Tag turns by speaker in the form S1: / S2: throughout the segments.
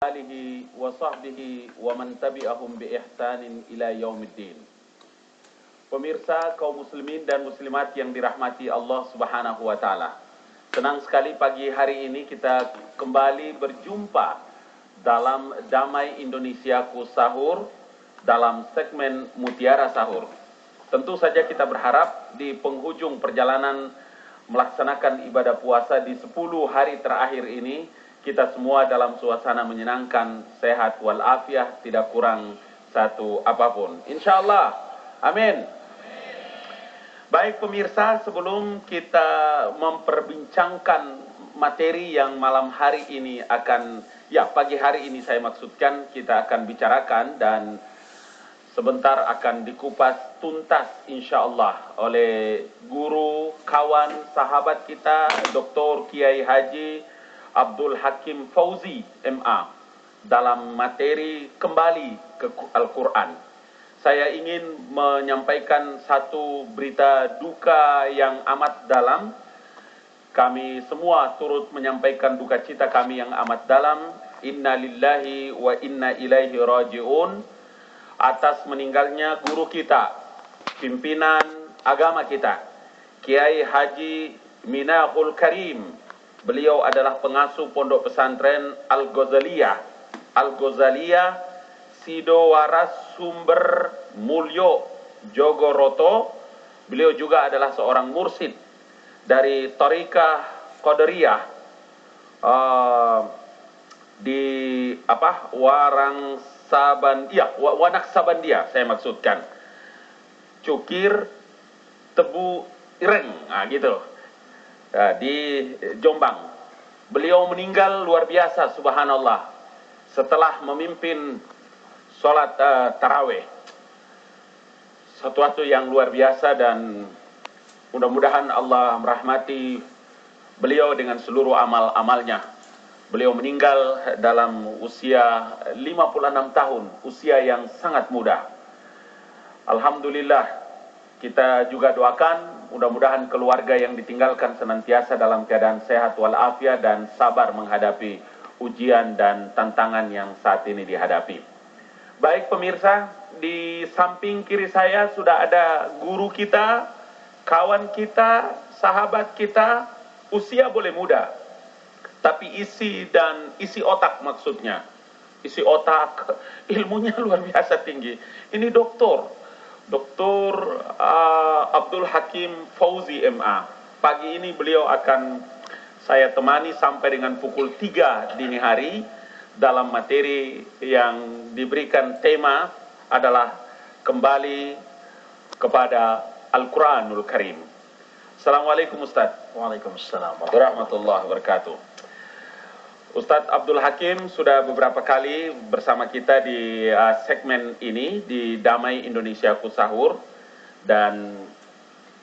S1: alihi wa sahbihi wa man tabi'ahum bi ihsanin ila yaumiddin. Pemirsa kaum muslimin dan muslimat yang dirahmati Allah Subhanahu wa taala. Senang sekali pagi hari ini kita kembali berjumpa dalam Damai Indonesiaku Sahur dalam segmen Mutiara Sahur. Tentu saja kita berharap di penghujung perjalanan melaksanakan ibadah puasa di 10 hari terakhir ini, kita semua dalam suasana menyenangkan, sehat walafiat, tidak kurang satu apapun. Insyaallah. Amin. Baik pemirsa, sebelum kita memperbincangkan materi yang malam hari ini pagi hari ini saya maksudkan kita akan bicarakan dan sebentar akan dikupas tuntas insyaallah oleh guru, kawan, sahabat kita, Dr. Kiai Haji Abdul Hakim Fauzi MA dalam materi kembali ke Al-Quran. Saya ingin menyampaikan satu berita duka yang amat dalam. Kami semua turut menyampaikan duka cita kami yang amat dalam. Inna lillahi wa inna ilaihi raji'un atas meninggalnya guru kita, pimpinan agama kita, Kiai Haji Minahul Karim. Beliau adalah pengasuh pondok pesantren Al-Ghazaliyah Sidowaras Sumber Mulyo Jogoroto. Beliau juga adalah seorang mursid dari Thariqah Qadariyah di Wanaksabandia saya maksudkan, Cukir Tebu Ireng, gitu, di Jombang. Beliau meninggal luar biasa, subhanallah, setelah memimpin sholat tarawih. Sesuatu yang luar biasa dan mudah-mudahan Allah merahmati beliau dengan seluruh amal-amalnya. Beliau meninggal dalam usia 56 tahun, usia yang sangat muda. Alhamdulillah, kita juga doakan mudah-mudahan keluarga yang ditinggalkan senantiasa dalam keadaan sehat walafiat dan sabar menghadapi ujian dan tantangan yang saat ini dihadapi. Baik pemirsa, di samping kiri saya sudah ada guru kita, kawan kita, sahabat kita, usia boleh muda, tapi isi otak maksudnya, isi otak, ilmunya luar biasa tinggi. Ini Dr. Abdul Hakim Fauzi MA. Pagi ini beliau akan saya temani sampai dengan pukul 3 dini hari dalam materi yang diberikan tema adalah kembali kepada Al-Quranul Karim. Assalamualaikum Ustaz.
S2: Waalaikumsalam
S1: warahmatullahi wabarakatuh. Ustadz Abdul Hakim sudah beberapa kali bersama kita di segmen ini di Damai Indonesiaku Sahur, dan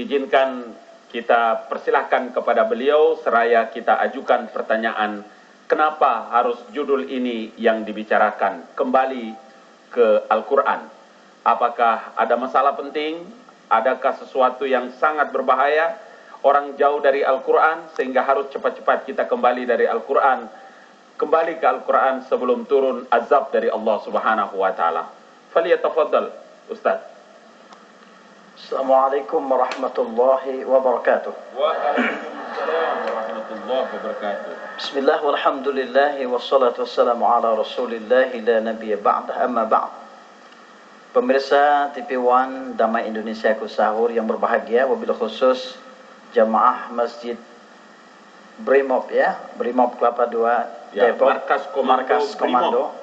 S1: izinkan kita persilahkan kepada beliau seraya kita ajukan pertanyaan, kenapa harus judul ini yang dibicarakan, kembali ke Al-Quran? Apakah ada masalah penting? Adakah sesuatu yang sangat berbahaya? Orang jauh dari Al-Quran sehingga harus cepat-cepat kita kembali dari Al-Quran, kembali ke Al-Quran sebelum turun azab dari Allah Subhanahu wa taala. Falyatafaddal Ustaz.
S2: Assalamualaikum warahmatullahi wabarakatuh.
S1: Waalaikumsalam warahmatullahi wabarakatuh.
S2: Bismillah walhamdulillah wassalatu wassalamu ala rasulillah la nabiyya ba'dah, amma ba'd. Pemirsa TV One Damai Indonesiaku Sahur yang berbahagia, wabil khusus jamaah Masjid Brimob Brimob Kelapa 2 Depok,
S1: markas komando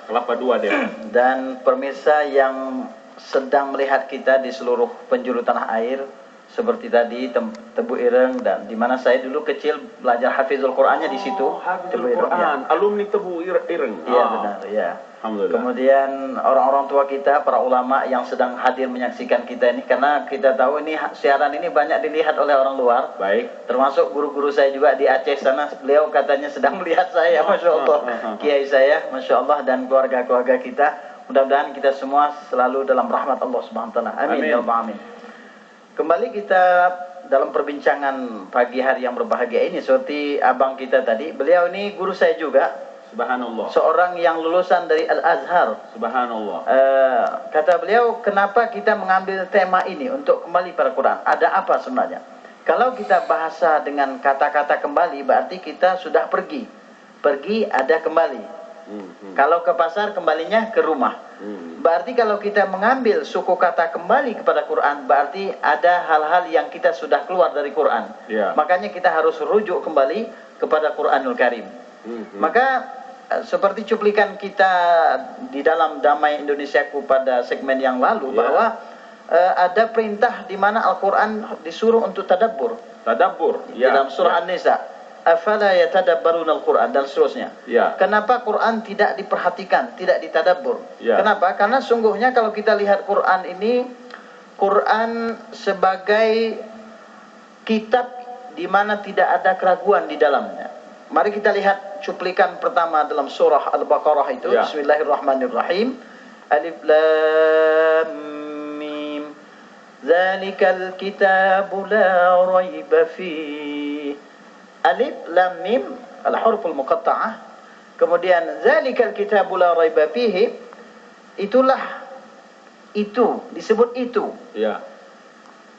S1: Kelapa 2 Depok. Dan
S2: pemirsa yang sedang melihat kita di seluruh penjuru tanah air, seperti tadi Tebu Ireng, dan di mana saya dulu kecil belajar hafizul Qur'annya di situ.
S1: Tebu Ireng, alumni Tebu Ireng.
S2: Iya benar, ya.
S1: Alhamdulillah.
S2: Kemudian orang-orang tua kita, para ulama yang sedang hadir menyaksikan kita ini, karena kita tahu ini siaran ini banyak dilihat oleh orang luar.
S1: Baik.
S2: Termasuk guru-guru saya juga di Aceh sana, beliau katanya sedang melihat saya, masya Allah, kiai saya, masya Allah, dan keluarga-keluarga kita. Mudah-mudahan kita semua selalu dalam rahmat Allah Subhanahu wa taala. Amin ya rabbal alamin. Kembali kita dalam perbincangan pagi hari yang berbahagia ini, seperti abang kita tadi, beliau ini guru saya juga.
S1: Subhanallah.
S2: seorang yang lulusan dari Al-Azhar.
S1: Subhanallah.
S2: Kata beliau, kenapa kita mengambil tema ini untuk kembali pada Quran? Ada apa sebenarnya? Kalau kita bahasa dengan kata-kata kembali, berarti kita sudah pergi. Pergi ada kembali. Kalau ke pasar, kembalinya ke rumah. Berarti kalau kita mengambil suku kata kembali kepada Quran, berarti ada hal-hal yang kita sudah keluar dari Quran.
S1: Ya.
S2: Makanya kita harus rujuk kembali kepada Quranul Karim. Maka seperti cuplikan kita di dalam Damai Indonesiaku pada segmen yang lalu, bahwa ada perintah di mana Al-Quran disuruh untuk tadabbur.
S1: Tadabbur.
S2: Di dalam surah An-Nisa, afala yatadabbaruna al-Quran, dan seterusnya. Kenapa Quran tidak diperhatikan, tidak ditadabbur? Kenapa? Karena sungguhnya kalau kita lihat Quran ini, Quran sebagai kitab di mana tidak ada keraguan di dalamnya. Mari kita lihat cuplikan pertama dalam surah Al-Baqarah itu. Bismillahirrahmanirrahim. Alif Lam Mim. Zalikal kitabu la raiba fih. Alif Lam Mim al-huruful muqatta'ah. Kemudian zalikal kitabu la raiba fihi. Itulah itu, disebut itu.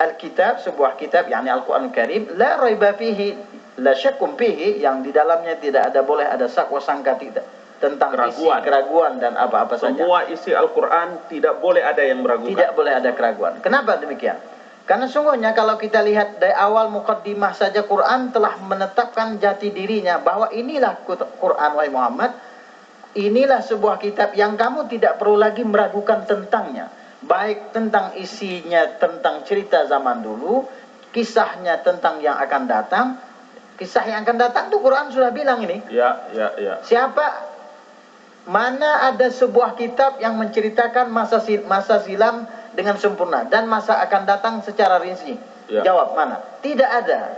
S2: Al-kitab, sebuah kitab, yakni Al-Quran Al-Karim, la raiba fihi, la syakkum fihi, yang di dalamnya tidak ada boleh ada sakwa sangka tentang isi, keraguan dan apa-apa saja.
S1: Semua isi Al-Quran tidak boleh ada yang meragukan.
S2: Tidak boleh ada keraguan. Kenapa demikian? Karena sungguhnya kalau kita lihat dari awal muqaddimah saja, Quran telah menetapkan jati dirinya bahwa inilah Quran, wahai Muhammad, inilah sebuah kitab yang kamu tidak perlu lagi meragukan tentangnya. Baik tentang isinya, tentang cerita zaman dulu, kisahnya tentang yang akan datang. Kisah yang akan datang itu Quran sudah bilang ini. Siapa, mana ada sebuah kitab yang menceritakan masa silam dengan sempurna dan masa akan datang secara rinci? Jawab, mana? Tidak ada.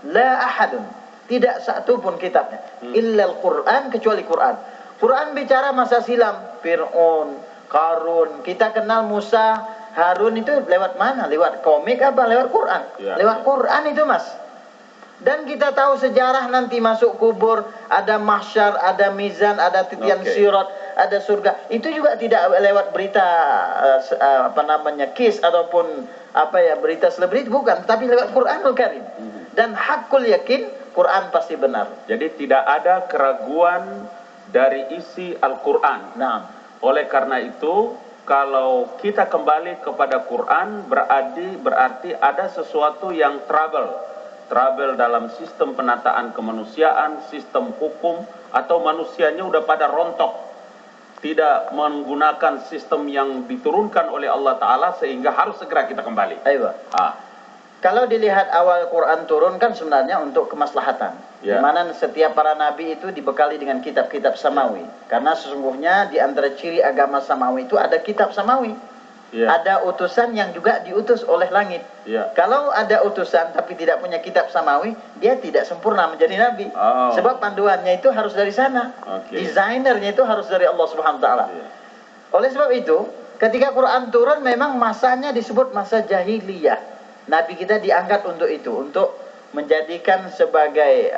S2: La ahadun. Tidak satu pun kitabnya. Illal Quran, kecuali Quran. Quran bicara masa silam, Fir'aun, Qarun. Kita kenal Musa, Harun itu lewat mana? Lewat komik apa? Lewat Quran. Lewat Quran itu, Mas. Dan kita tahu sejarah nanti masuk kubur, ada mahsyar, ada mizan, ada titian sirat, ada surga. Itu juga tidak lewat berita kis ataupun berita selebriti, bukan, tapi lewat Quranul Karim. Dan hakul yakin, Quran pasti benar.
S1: Jadi tidak ada keraguan dari isi Al-Quran. Oleh karena itu, kalau kita kembali kepada Quran, berarti ada sesuatu yang trouble dalam sistem penataan kemanusiaan, sistem hukum, atau manusianya udah pada rontok, tidak menggunakan sistem yang diturunkan oleh Allah Ta'ala, sehingga harus segera kita kembali.
S2: Kalau dilihat awal Quran turun kan sebenarnya untuk kemaslahatan, di mana setiap para nabi itu dibekali dengan kitab-kitab samawi. Karena sesungguhnya di antara ciri agama samawi itu ada kitab samawi. Ada utusan yang juga diutus oleh langit. Kalau ada utusan tapi tidak punya kitab samawi, dia tidak sempurna menjadi nabi. Sebab panduannya itu harus dari sana. Desainernya itu harus dari Allah Subhanahu wa taala. Oleh sebab itu, ketika Quran turun memang masanya disebut masa jahiliyah. Nabi kita diangkat untuk itu, untuk menjadikan sebagai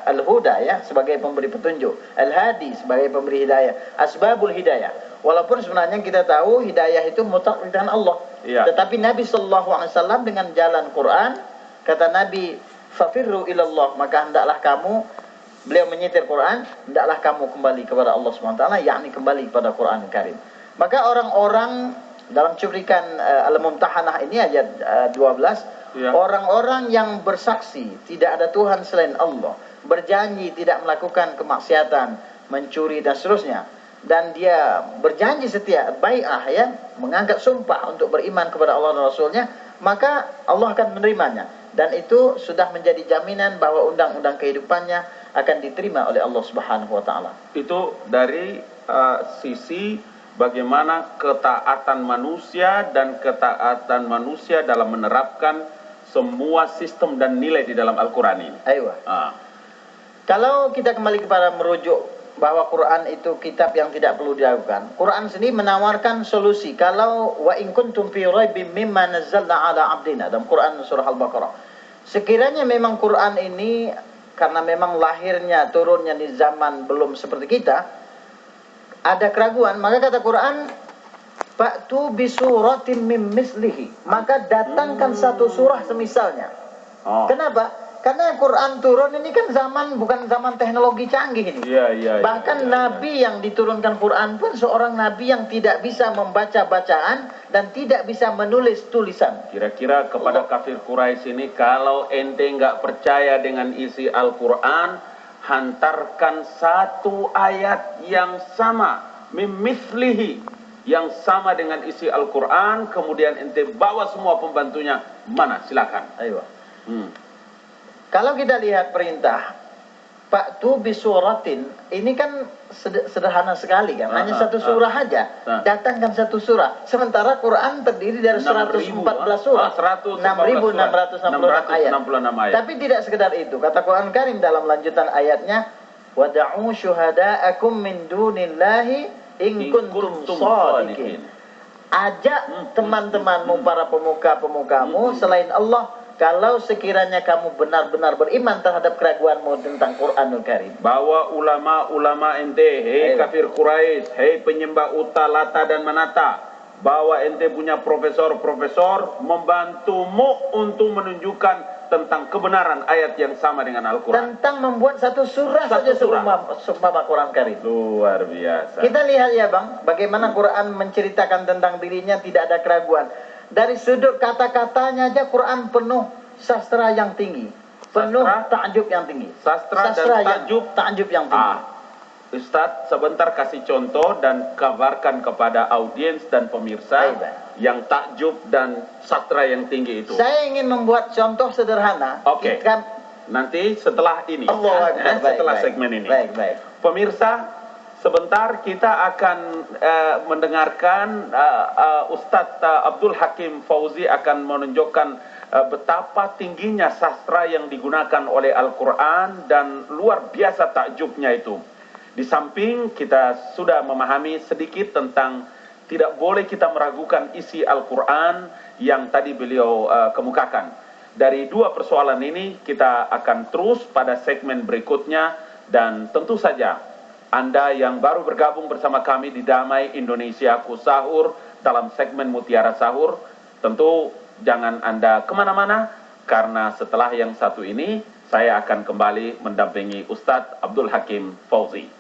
S2: al-huda, sebagai pemberi petunjuk, al-hadi sebagai pemberi hidayah, asbabul hidayah. Walaupun sebenarnya kita tahu hidayah itu mutlak dengan Allah. Tetapi Nabi SAW dengan jalan Quran, kata Nabi, fafirru ilallah, maka hendaklah kamu, beliau menyitir Quran, hendaklah kamu kembali kepada Allah SWT, yakni kembali kepada Quran Karim. Maka orang-orang dalam cuplikan Al-Mumtahanah ini ayat 12, orang-orang yang bersaksi tidak ada Tuhan selain Allah, berjanji tidak melakukan kemaksiatan, mencuri dan seterusnya, dan dia berjanji setia, bai'ah, mengangkat sumpah untuk beriman kepada Allah dan Rasulnya, maka Allah akan menerimanya. Dan itu sudah menjadi jaminan bahwa undang-undang kehidupannya akan diterima oleh Allah Subhanahu wa taala.
S1: Itu dari sisi bagaimana ketaatan manusia dan ketaatan manusia dalam menerapkan semua sistem dan nilai di dalam Al-Quran ini.
S2: Kalau kita kembali kepada merujuk bahwa Quran itu kitab yang tidak perlu diragukan, Quran sendiri menawarkan solusi. Kalau wa in kuntum fi raibim mimma nazzalna ala abdina, dalam Quran surah Al-Baqarah, sekiranya memang Quran ini karena memang lahirnya, turunnya di zaman belum seperti kita, ada keraguan, maka kata Quran, fa'tu bisuratin mim mislihi, maka datangkan satu surah semisalnya. Kenapa? Karena Quran turun ini kan bukan zaman teknologi canggih ini. Bahkan Nabi yang diturunkan Quran pun seorang Nabi yang tidak bisa membaca bacaan dan tidak bisa menulis tulisan.
S1: Kira-kira kepada kafir Quraisy ini, kalau ente nggak percaya dengan isi Al-Quran, hantarkan satu ayat yang sama, mimithlihi, yang sama dengan isi Al-Quran, kemudian ente bawa semua pembantunya, mana? Silakan.
S2: Ayo. Kalau kita lihat perintah fa'tu bisuratin, ini kan sederhana sekali kan, hanya satu surah aja. Datangkan satu surah. Sementara Quran terdiri dari 114 surah, 6.666 ayat. Tapi tidak sekedar itu. Kata Quran Karim dalam lanjutan ayatnya, wada'u syuhada'akum min dunillahi in kuntum shadiqin. Ajak teman-temanmu, para pemuka-pemukamu selain Allah, kalau sekiranya kamu benar-benar beriman terhadap keraguanmu tentang Quranul Karim.
S1: Bawa ulama-ulama ente, hei kafir Quraisy, hei penyembah Uta, Lata dan Manata. Bawa ente punya profesor-profesor membantumu untuk menunjukkan tentang kebenaran ayat yang sama dengan Al-Quran.
S2: Tentang membuat satu surah saja seumpama Quran Karim.
S1: Luar biasa.
S2: Kita lihat ya Bang, bagaimana Quran menceritakan tentang dirinya tidak ada keraguan. Dari sudut kata-katanya aja Quran penuh sastra yang tinggi, penuh takjub yang tinggi.
S1: Sastra dan
S2: takjub yang tinggi.
S1: Ustadz, sebentar kasih contoh dan kabarkan kepada audiens dan pemirsa yang takjub dan sastra yang tinggi itu.
S2: Saya ingin membuat contoh sederhana.
S1: Oke. Nanti setelah ini, setelah segmen ini. Pemirsa, sebentar kita akan mendengarkan Ustadz Abdul Hakim Fauzi akan menunjukkan betapa tingginya sastra yang digunakan oleh Al-Quran dan luar biasa takjubnya itu. Di samping kita sudah memahami sedikit tentang tidak boleh kita meragukan isi Al-Quran yang tadi beliau kemukakan. Dari dua persoalan ini kita akan terus pada segmen berikutnya, dan tentu saja Anda yang baru bergabung bersama kami di Damai Indonesiaku Sahur dalam segmen Mutiara Sahur, tentu jangan Anda kemana-mana, karena setelah yang satu ini saya akan kembali mendampingi Ustadz Abdul Hakim Fauzi.